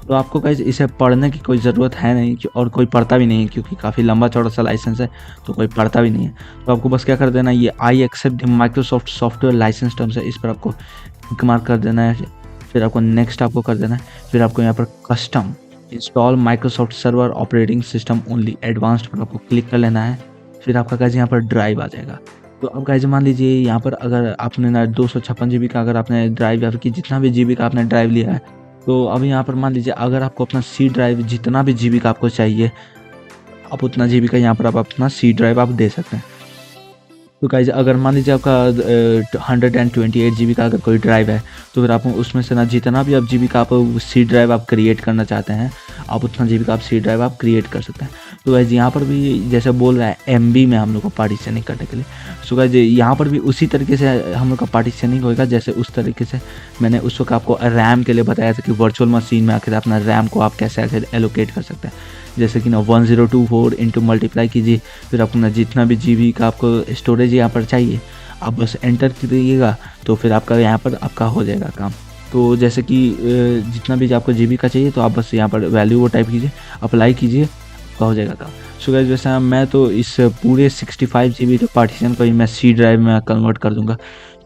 [SPEAKER 1] तो आपको गाइस इसे पढ़ने की कोई ज़रूरत है नहीं और कोई पढ़ता भी नहीं है क्योंकि काफ़ी लंबा चौड़ा सा लाइसेंस है तो कोई पढ़ता भी नहीं है। तो आपको बस क्या कर देना है, ये I accept Microsoft software licence terms है, इस पर आपको टिक मार्क कर देना है। फिर आपको नेक्स्ट आपको कर देना है। फिर आपको यहाँ पर custom install Microsoft server operating system only advanced पर आपको क्लिक कर लेना है। फिर आपका गाइस यहाँ पर ड्राइव आ जाएगा। तो अब गाइस मान लीजिए यहाँ पर अगर आपने ना 256 GB का अगर आपने ड्राइव या फिर जितना भी GB का आपने ड्राइव लिया है तो अब यहाँ पर मान लीजिए अगर आपको अपना सी ड्राइव जितना भी जीबी का आपको चाहिए, आप उतना जीबी का यहाँ पर आप अपना सी ड्राइव आप दे सकते हैं। तो गाइज अगर मान लीजिए आपका 128 जीबी का अगर कोई ड्राइव है, तो फिर आप उसमें से ना जितना भी आप जीबी का आप सी ड्राइव आप क्रिएट करना चाहते हैं, आप उतना जीबी का आप सी ड्राइव आप क्रिएट कर सकते हैं। तो गाइज यहाँ पर भी जैसे बोल रहा है एमबी में हम लोग को पार्टीशनिंग करने के लिए। सो गाइज यहाँ पर भी उसी तरीके से हम लोग का पार्टीशनिंग होगा जैसे उस तरीके से मैंने उस वक्त आपको रैम के लिए बताया था कि वर्चुअल मशीन में आखिर अपना रैम को आप कैसे आखिर एलोकेट कर सकते हैं। जैसे कि ना 1024 इंटू मल्टीप्लाई कीजिए, फिर आपको ना जितना भी जीबी का आपको स्टोरेज यहाँ पर चाहिए आप बस एंटर कीजिएगा, तो फिर आपका यहाँ पर आपका हो जाएगा काम। तो जैसे कि जितना भी आपको जीबी का चाहिए तो आप बस यहाँ पर वैल्यू वो टाइप कीजिए, अप्लाई कीजिए, आपका हो जाएगा काम। सो गाइस वैसे मैं तो इस पूरे 65 जीबी जो पार्टीशन को ही मैं सी ड्राइव में कन्वर्ट कर दूँगा।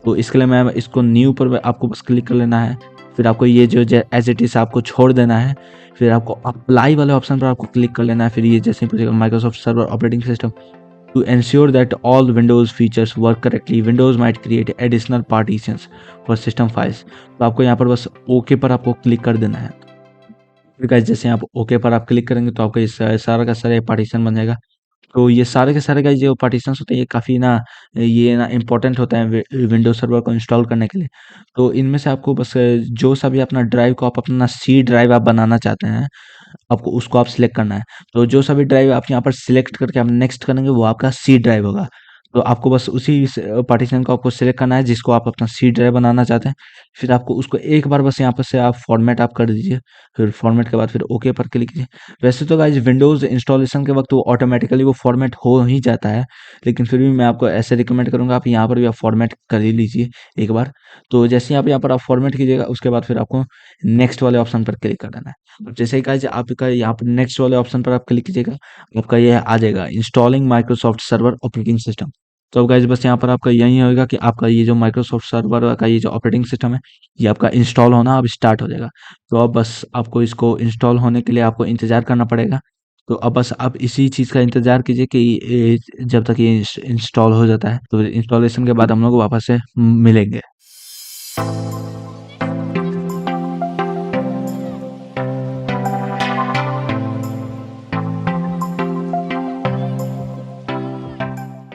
[SPEAKER 1] तो इसके लिए मैं इसको न्यू पर आपको बस क्लिक कर लेना है, फिर आपको ये जो एज इट इज़ आपको छोड़ देना है, फिर आपको अप्लाई वाले ऑप्शन पर आपको क्लिक कर लेना है। फिर ये जैसे पूछेगा Microsoft server operating system to ensure that all Windows features work correctly, Windows might create additional partitions for system files. तो आपको यहाँ पर बस ओके पर आपको क्लिक कर देना है। फिर गाइस जैसे आप ओके पर आप क्लिक करेंगे तो आपका इस सारा का सारा पार्टीशन बन जाएगा। तो ये सारे के सारे गाइस जो पार्टीशंस होते हैं ये काफ़ी ना ये ना इम्पोर्टेंट होता है विंडोज सर्वर को इंस्टॉल करने के लिए। तो इनमें से आपको बस जो सा भी अपना ड्राइव को आप अपना सी ड्राइव आप बनाना चाहते हैं, आपको उसको आप सिलेक्ट करना है। तो जो सभी ड्राइव आप यहाँ पर सिलेक्ट करके आप नेक्स्ट करेंगे वो आपका सी ड्राइव होगा। तो आपको बस उसी पार्टीशन को आपको सिलेक्ट करना है जिसको आप अपना सी ड्राइव बनाना चाहते हैं। फिर आपको उसको एक बार बस यहाँ पर से आप फॉर्मेट आप कर दीजिए, फिर फॉर्मेट के बाद फिर ओके पर क्लिक कीजिए। वैसे तो गाइज विंडोज़ इंस्टॉलेशन के वक्त वो ऑटोमेटिकली वो फॉर्मेट हो ही जाता है, लेकिन फिर भी मैं आपको ऐसे रिकमेंड करूँगा आप यहाँ पर भी आप फॉर्मेट कर ही लीजिए एक बार। तो जैसे ही आप यहाँ पर आप फॉर्मेट कीजिएगा उसके बाद फिर आपको नेक्स्ट वाले ऑप्शन पर क्लिक कर देना है। अब जैसे ही गाइज आपका यहाँ पर नेक्स्ट वाले ऑप्शन पर आप क्लिक कीजिएगा, आपका ये आ जाएगा installing Microsoft server operating system. तो अब गाइज बस यहाँ पर आपका यही होगा कि आपका ये जो माइक्रोसॉफ्ट सर्वर का ये जो ऑपरेटिंग सिस्टम है ये आपका इंस्टॉल होना अब स्टार्ट हो जाएगा। तो अब बस आपको इसको इंस्टॉल होने के लिए आपको इंतज़ार करना पड़ेगा। तो अब बस आप इसी चीज़ का इंतज़ार कीजिए कि जब तक ये इंस्टॉल हो जाता है, तो इंस्टॉलेशन के बाद हम लोग वापस से मिलेंगे।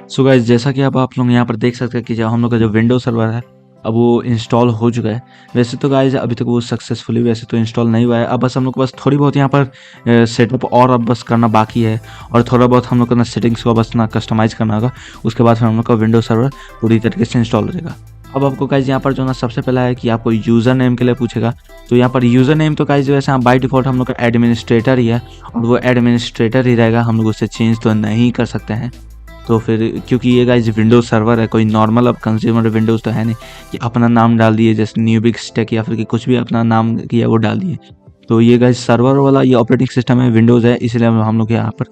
[SPEAKER 1] सो गाइस जैसा कि अब आप लोग यहाँ पर देख सकते हैं कि जो हम लोग का जो विंडोज सर्वर है अब वो इंस्टॉल हो चुका है। वैसे तो गाइस अभी तक वो सक्सेसफुली वैसे तो इंस्टॉल नहीं हुआ है। अब बस हम लोग को बस थोड़ी बहुत यहाँ पर सेटअप और अब बस करना बाकी है, और थोड़ा बहुत हम लोग को ना सेटिंग्स को बस ना कस्टमाइज़ करना होगा। उसके बाद फिर हम लोग का विंडोज सर्वर पूरी तरीके से इंस्टॉल हो जाएगा। अब आपको गाइस यहाँ पर जो ना सबसे पहला है कि आपको यूज़र नेम के लिए पूछेगा। तो यहाँ पर यूज़र नेम तो गाइस वैसे हम बाय डिफ़ॉल्ट हम लोग का एडमिनिस्ट्रेटर ही है, और वो एडमिनिस्ट्रेटर ही रहेगा, हम लोग उससे चेंज तो नहीं कर सकते हैं। तो फिर क्योंकि ये गाइस विंडोज़ सर्वर है, कोई नॉर्मल अब कंज्यूमर विंडोज़ तो है नहीं कि अपना नाम डाल दिए जैसे न्यूबिक्स टेक या फिर कि कुछ भी अपना नाम किया वो डाल दिए। तो ये गाइस सर्वर वाला ये ऑपरेटिंग सिस्टम है विंडोज़ है, इसलिए हम लोग यहाँ पर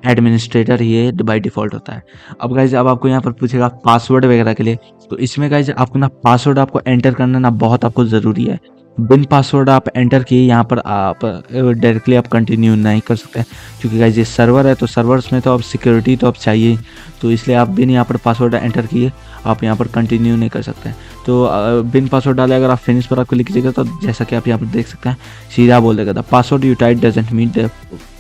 [SPEAKER 1] एडमिनिस्ट्रेटर ये बाय डिफ़ॉल्ट होता है। अब गाइस अब आपको यहाँ पर पूछेगा पासवर्ड वगैरह के लिए। तो इसमें गाइस आपको ना पासवर्ड आपको एंटर करना ना बहुत आपको ज़रूरी है। बिन पासवर्ड आप एंटर किए यहाँ पर आप डायरेक्टली आप कंटिन्यू नहीं कर सकते, क्योंकि गाइस ये सर्वर है तो सर्वर्स में तो अब सिक्योरिटी तो अब चाहिए, तो इसलिए आप बिन यहाँ पर पासवर्ड एंटर किए आप यहाँ पर कंटिन्यू नहीं कर सकते। तो बिन पासवर्ड डाले अगर आप फिनिश पर आप क्लिक कीजिएगा तो जैसा कि आप यहाँ पर देख सकते हैं सीधा बोल देगा the password you type doesn't mean the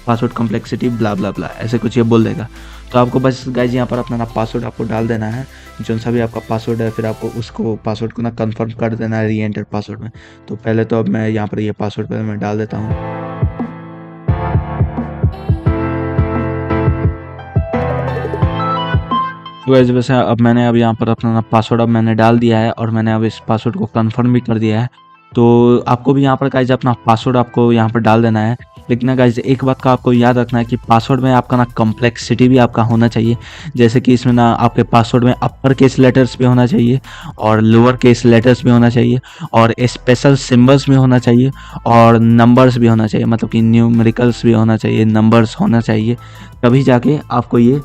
[SPEAKER 1] password complexity blah blah blah, ऐसे कुछ ये बोल देगा। तो आपको बस गाइज यहाँ पर अपना ना पासवर्ड आपको डाल देना है, जो सा भी आपका पासवर्ड है, फिर आपको उसको पासवर्ड को ना कंफर्म कर देना है री एंटर पासवर्ड में। तो पहले तो अब मैं यहाँ पर ये पासवर्ड पहले मैं डाल देता हूँ। तो गाइस वैसे अब मैंने अब यहाँ पर अपना पासवर्ड अब मैंने डाल दिया है, और मैंने अब इस पासवर्ड को कंफर्म भी कर दिया है। तो आपको भी यहाँ पर गाइज अपना पासवर्ड आपको यहाँ पर डाल देना है। लेकिन ना गाइज एक बात का आपको याद रखना है कि पासवर्ड में आपका ना कॉम्प्लेक्सिटी भी आपका होना चाहिए। जैसे कि इसमें ना आपके पासवर्ड में अपर केस लेटर्स भी होना चाहिए, और लोअर केस लेटर्स भी होना चाहिए, और स्पेशल सिम्बल्स भी होना चाहिए, और नंबर्स भी होना चाहिए, मतलब कि न्यूमेरिकल्स भी होना चाहिए, नंबर्स होना चाहिए, तभी जाके आपको ये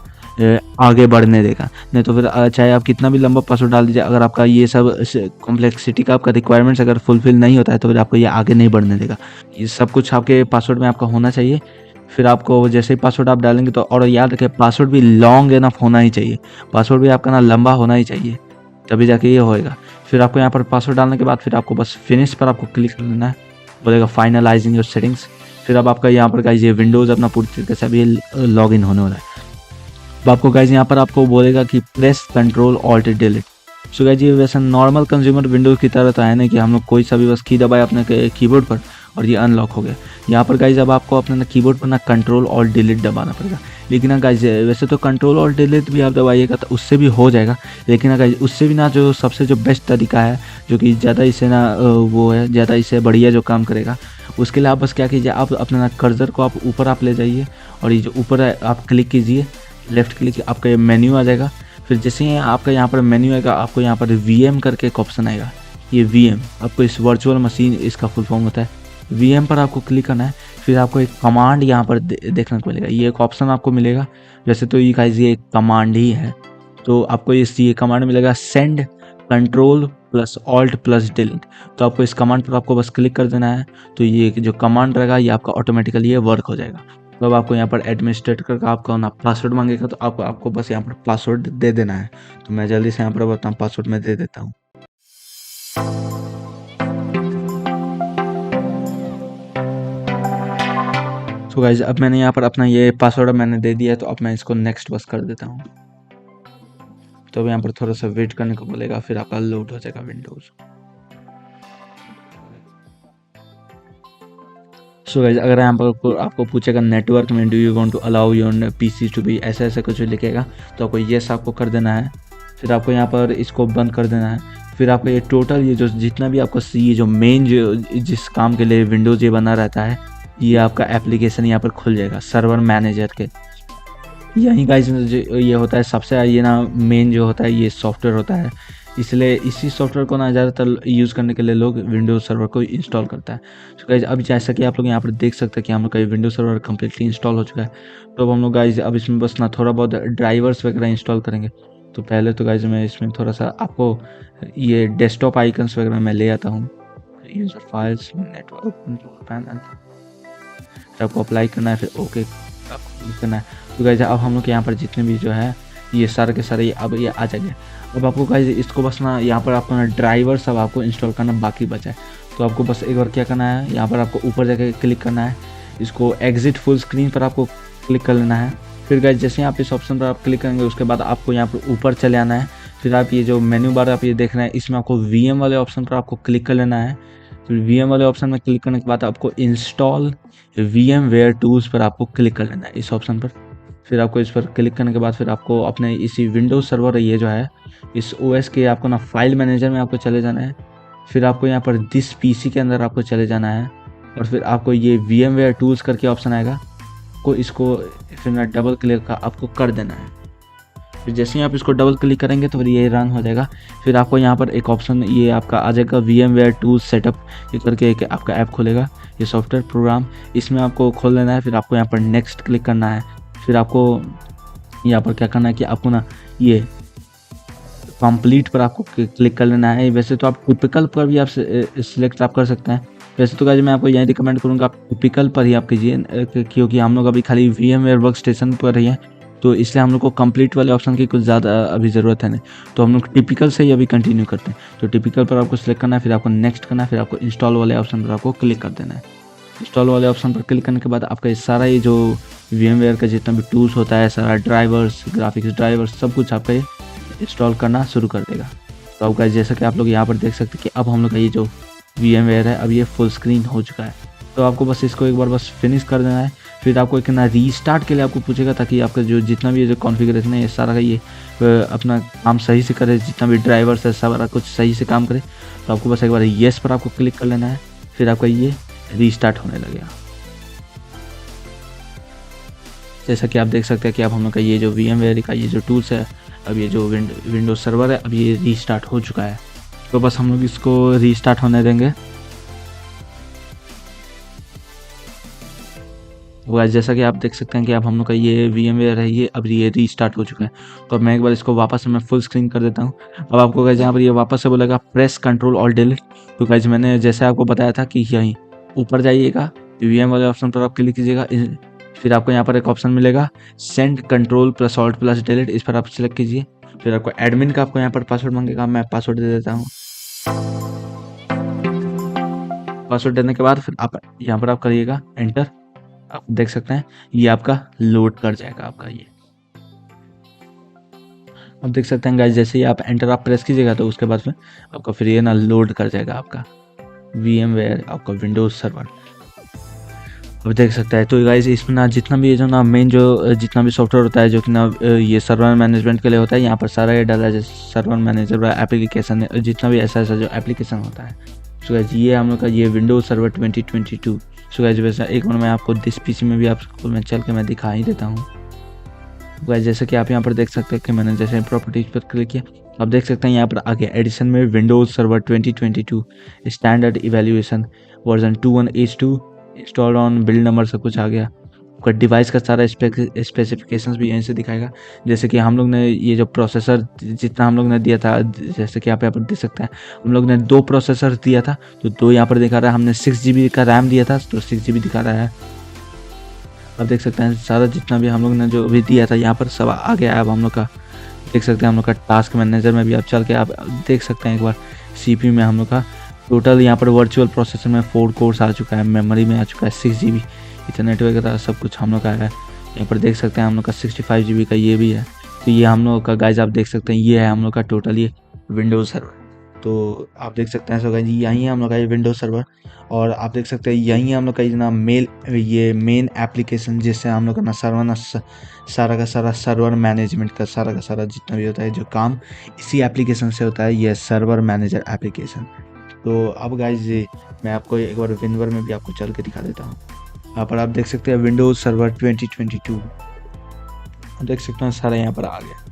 [SPEAKER 1] आगे बढ़ने देगा। नहीं तो फिर चाहे आप कितना भी लंबा पासवर्ड डाल दीजिए, अगर आपका ये सब कॉम्प्लेक्सिटी का आपका रिक्वायरमेंट्स अगर फुलफिल नहीं होता है तो फिर आपको ये आगे नहीं बढ़ने देगा। ये सब कुछ आपके पासवर्ड में आपका होना चाहिए। फिर आपको जैसे ही पासवर्ड आप डालेंगे तो, और याद रखें पासवर्ड भी लॉन्ग एनफ होना ही चाहिए, पासवर्ड भी आपका ना लंबा होना ही चाहिए, तभी जाके ये होएगा। फिर आपको यहाँ पर पासवर्ड डालने के बाद फिर आपको बस फिनिश पर आपको क्लिक कर लेना है। बोलेगा फाइनलाइजिंग योर सेटिंग्स। फिर अब आपका यहाँ पर गाइज ये विंडोज़ अपना पूरी तरीके से अभी लॉग इन होने वाला है। अब आपको गाइज यहाँ पर आपको बोलेगा कि press control alt delete. So guys ये वैसे नॉर्मल कंज्यूमर विंडोज़ की तरह तो है ना कि हम लोग कोई सा भी बस की दबाए अपने कीबोर्ड पर और ये अनलॉक हो गया। यहाँ पर गाइज अब आपको अपने कीबोर्ड पर ना कंट्रोल ऑल्ट डिलीट दबाना पड़ेगा। लेकिन ना गाइज वैसे तो कंट्रोल ऑल्ट डिलीट भी आप दबाइएगा तो उससे भी हो जाएगा, लेकिन ना गाइज उससे भी ना जो सबसे जो बेस्ट तरीका है, जो कि ज़्यादा इससे ना वो है, ज़्यादा इससे बढ़िया जो काम करेगा, उसके लिए आप बस क्या कीजिए, आप अपने ना कर्सर को आप ऊपर आप ले जाइए और ये जो ऊपर है आप क्लिक कीजिए, लेफ्ट क्लिक, आपका ये मेन्यू आ जाएगा। फिर जैसे ही आपका यहाँ पर मेन्यू आएगा, आपको यहाँ पर वीएम करके एक ऑप्शन आएगा। ये वीएम आपको इस वर्चुअल मशीन इसका फुल फॉर्म होता है। वीएम पर आपको क्लिक करना है। फिर आपको एक कमांड यहाँ पर देखने को मिलेगा, ये एक ऑप्शन आपको मिलेगा। वैसे तो ये गाइस ये एक कमांड ही है, तो आपको ये कमांड मिलेगा send control plus alt plus delete. तो आपको इस कमांड पर आपको बस क्लिक कर देना है। तो ये जो कमांड रहेगा ये आपका ऑटोमेटिकली ये वर्क हो जाएगा। तो अब आपको यहाँ पर एडमिनिस्ट्रेटर का आपका ना पासवर्ड मांगेगा, तो आपको बस यहाँ पर पासवर्ड दे देना है। तो मैं जल्दी से यहाँ पर बताऊँ पासवर्ड मैं दे देता हूँ। तो गाइज अब मैंने यहाँ पर अपना ये पासवर्ड मैंने दे दिया है, तो अब मैं इसको नेक्स्ट बस कर देता हूँ। तो अब यहाँ पर थोड़ा सा वेट करने को बोलेगा, फिर आपका लोड हो जाएगा विंडोज़। सो गाइज अगर यहाँ पर आपको पूछेगा नेटवर्क में do you want to allow your PC to be, ऐसा ऐसा कुछ लिखेगा, तो आपको येस आपको कर देना है। फिर आपको यहाँ पर इसको बंद कर देना है। फिर आपको ये टोटल ये जो जितना भी आपको ये जो मेन जो जिस काम के लिए विंडोज़ ये बना रहता है, ये आपका एप्लीकेशन यहाँ पर खुल जाएगा सर्वर मैनेजर के। यही गाइस ये होता है सबसे ये ना मेन जो होता है ये सॉफ्टवेयर होता है, इसलिए इसी सॉफ्टवेयर को ना ज़्यादातर यूज़ करने के लिए लोग विंडोज़ सर्वर को इंस्टॉल करता है। तो गाइस अब जैसा कि आप लोग यहाँ पर देख सकते हैं कि हम लोग का विंडोज़ सर्वर कम्प्लीटली इंस्टॉल हो चुका है। तो अब हम लोग गाइस अब इसमें बस ना थोड़ा बहुत ड्राइवर्स वगैरह इंस्टॉल करेंगे। तो पहले तो गाइस मैं इसमें थोड़ा सा आपको ये डेस्कटॉप आइकन्स वगैरह मैं ले आता हूँ। यूज़र फाइल्स नेटवर्क पैनल, आपको अप्लाई करना है, फिर ओके आपको क्लिक करना है। तो गाइस अब हम लोग यहाँ पर जितने भी जो है ये सारे के सारे अब ये आ जाएंगे। अब आपको गाइस इसको बस ना यहाँ पर आपको ना ड्राइवर सब आपको इंस्टॉल करना बाकी बचा है। तो आपको बस एक बार क्या करना है, यहाँ पर आपको ऊपर जाके क्लिक करना है, इसको एग्जिट फुल स्क्रीन पर आपको क्लिक कर लेना है। फिर गाइस जैसे आप इस ऑप्शन पर आप क्लिक करेंगे, उसके बाद आपको यहाँ पर ऊपर चले आना है। फिर आप ये जो मेन्यू बार आप ये देख रहे हैं, इसमें आपको वीएम वाले ऑप्शन पर आपको क्लिक कर लेना है। फिर वीएम वाले ऑप्शन में क्लिक करने के बाद आपको इंस्टॉल VMware टूल्स पर आपको क्लिक कर लेना है इस ऑप्शन पर। फिर आपको इस पर क्लिक करने के बाद फिर आपको अपने इसी विंडोज़ सर्वर ये जो है इस OS के आपको ना फाइल मैनेजर में आपको चले जाना है। फिर आपको यहाँ पर दिस PC के अंदर आपको चले जाना है और फिर आपको ये VMware टूल्स करके ऑप्शन आएगा, को इसको फिर ना डबल क्लिक का आपको कर देना है। फिर जैसे ही आप इसको डबल क्लिक करेंगे तो फिर ये रन हो जाएगा। फिर आपको यहाँ पर एक ऑप्शन ये आपका आ जाएगा VMware टूल्स सेटअप, ये करके एक आपका ऐप खुलेगा, ये सॉफ्टवेयर प्रोग्राम, इसमें आपको खोल लेना है। फिर आपको यहाँ पर नेक्स्ट क्लिक करना है। फिर आपको यहाँ पर क्या करना है कि आपको ना ये कंप्लीट पर आपको क्लिक कर लेना है। वैसे तो आप टिपिकल पर भी आप सिलेक्ट आप कर सकते हैं। वैसे तो गाइस मैं आपको यही रिकमेंड करूँगा आप टिपिकल पर ही आप कीजिए, क्योंकि हम लोग अभी खाली VMware वर्क स्टेशन पर ही हैं, तो इसलिए हम लोग को कंप्लीट वाले ऑप्शन की कुछ ज़्यादा अभी ज़रूरत है नहीं। तो हम लोग टिपिकल से ही अभी कंटिन्यू करते हैं। तो टिपिकल पर आपको सिलेक्ट करना है, फिर आपको नेक्स्ट करना है, फिर आपको इंस्टॉल वाले ऑप्शन पर आपको क्लिक कर देना है। इंस्टॉल वाले ऑप्शन पर क्लिक करने के बाद आपका ये सारा ये जो VMware का जितना भी टूल्स होता है, सारा ड्राइवर्स, ग्राफिक्स ड्राइवर्स, सब कुछ आपका ये इंस्टॉल करना शुरू कर देगा। तो आपका जैसा कि आप लोग यहाँ पर देख सकते हैं कि अब हम लोग का ये जो VMware है अब ये फुल स्क्रीन हो चुका है। तो आपको बस इसको एक बार बस फिनिश कर देना है। फिर आपको एक ना रीस्टार्ट के लिए आपको पूछेगा, ताकि आपका जो जितना भी जो कॉन्फ़िगरेशन है ये सारा का ये अपना काम सही से करे, जितना भी ड्राइवर्स है सारा कुछ सही से काम करे। तो आपको बस एक बार येस पर आपको क्लिक कर लेना है, फिर आपका ये रीस्टार्ट होने लगेगा। जैसा कि आप देख सकते हैं कि अब हम लोग का ये जो VMware का ये जो टूल्स है, अब ये जो विंडोज सर्वर है अब ये रीस्टार्ट हो चुका है। तो बस हम लोग इसको रीस्टार्ट होने देंगे। तो जैसा कि आप देख सकते हैं कि अब हम लोग का ये VMware है ये अब ये रीस्टार्ट हो चुका है। तो अब मैं एक बार इसको वापस से मैं फुल स्क्रीन कर देता हूँ। अब आपको गाइस यहाँ पर ये वापस से बोलेगा प्रेस कंट्रोल ऑल्ट डिलीट। तो गाइस मैंने जैसे आपको बताया था कि यहीं ऊपर जाइएगा, VM वाले ऑप्शन पर आप क्लिक कीजिएगा, फिर आपको यहाँ पर एक ऑप्शन मिलेगा send control plus alt plus delete, इस पर आप सिलेक्ट कीजिए। फिर आपको एडमिन का आपको यहाँ पर पासवर्ड मांगेगा, मैं पासवर्ड दे देता हूँ। पासवर्ड देने के बाद फिर आप यहाँ पर आप करिएगा एंटर। आप देख सकते हैं ये आपका लोड कर जाएगा आपका ये। आप देख सकते हैं गाइस, जैसे ही आप एंटर आप प्रेस कीजिएगा तो उसके बाद में आपका फिर ये ना लोड कर जाएगा आपका VMware आपका विंडोज सर्वर। अब देख सकते हैं तो गाइस इसमें ना जितना भी जो ना मेन जो जितना भी सॉफ्टवेयर होता है जो कि ना ये सर्वर मैनेजमेंट के लिए होता है, यहाँ पर सारा ये डाला है, जैसे सर्वर मैनेजर एप्लीकेशन जितना भी ऐसा जो एप्लीकेशन होता है। सो गाइस ये हम लोग का ये विंडोज सर्वर 2022। सो गाइस वैसा एक बार मैं आपको दिस PC में भी आपको मैं चल के मैं दिखा ही देता हूँ। गाइस जैसे कि आप यहाँ पर देख सकते हैं कि मैंने जैसे प्रॉपर्टीज पर क्लिक किया, आप देख सकते हैं यहाँ पर आगे एडिशन में Windows server 2022 standard evaluation version 21H2 install on build number सब कुछ आ गया। आपका डिवाइस का सारा स्पेसिफिकेशंस भी यहीं से दिखाएगा। जैसे कि हम लोग ने ये जो प्रोसेसर जितना हम लोग ने दिया था, जैसे कि आप यहाँ पर देख सकते हैं हम लोग ने 2 प्रोसेसर दिया था, तो 2 यहाँ पर दिखा रहा है। हमने 6 GB का रैम दिया था तो 6 GB दिखा रहा है। आप देख सकते हैं सारा जितना भी हम लोग ने जो भी दिया था यहाँ पर सब आ गया है। अब हम लोग का देख सकते हैं हम लोग का टास्क मैनेजर में भी आप चल के आप देख सकते हैं एक बार CPU में हम लोग का टोटल यहाँ पर वर्चुअल प्रोसेसर में 4 कोर्स आ चुका है, मेमोरी में आ चुका है 6 GB, इथरनेट वगैरह सब कुछ हम लोग का है। यहाँ पर देख सकते हैं हम लोग का 65 GB का ये भी है। तो ये हम लोग का गाइज आप देख सकते हैं ये है हम लोग का टोटल ये विंडोज सर्वर। तो आप देख सकते हैं सो गाइज यहीं है हम लोग का ये विंडोज सर्वर। और आप देख सकते हैं यहीं है हम लोग का ये ना मेन एप्लीकेशन जिससे हम लोग का ना सर्वर ना सारा का सारा सर्वर मैनेजमेंट का सारा जितना भी होता है जो काम इसी एप्लीकेशन से होता है, ये सर्वर मैनेजर एप्लीकेशन। तो अब गाइज मैं आपको एक बार विनवर में भी आपको चल के दिखा देता हूँ। यहाँ पर आप देख सकते हैं विंडोज सर्वर 2022 देख सकते हैं सारा यहाँ पर आ गया।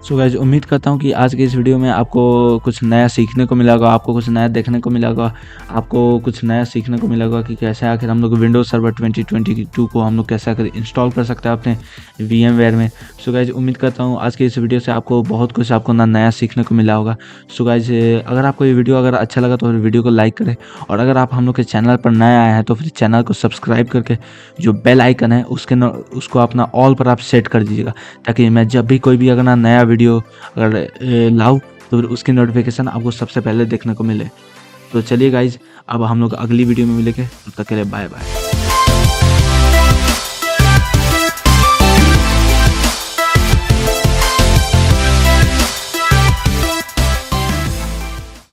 [SPEAKER 1] सो गाइज उम्मीद करता हूँ कि आज के इस वीडियो में आपको कुछ नया सीखने को मिला होगा, आपको कुछ नया देखने को मिला होगा, आपको कुछ नया सीखने को मिला होगा कि कैसे आखिर हम लोग विंडोज सर्वर 2022 को हम लोग कैसे आकर इंस्टॉल कर सकते हैं अपने VMware में। सो गाइज उम्मीद करता हूँ आज के इस वीडियो से आपको बहुत कुछ आपको नया सीखने को मिला होगा। सो गाइज अगर आपको ये वीडियो अगर अच्छा लगा तो वीडियो को लाइक करें, और अगर आप हम लोग के चैनल पर नए आए हैं तो फिर चैनल को सब्सक्राइब करके जो बेल आइकन है उसको अपना ऑल पर आप सेट कर दीजिएगा, ताकि मैं जब भी कोई भी अगर नया वीडियो अगर लाऊं तो फिर उसकी नोटिफिकेशन आपको सबसे पहले देखने को मिले। तो चलिए गाइज अब हम लोग अगली वीडियो में मिलेंगे, तब तक के लिए बाय बाय।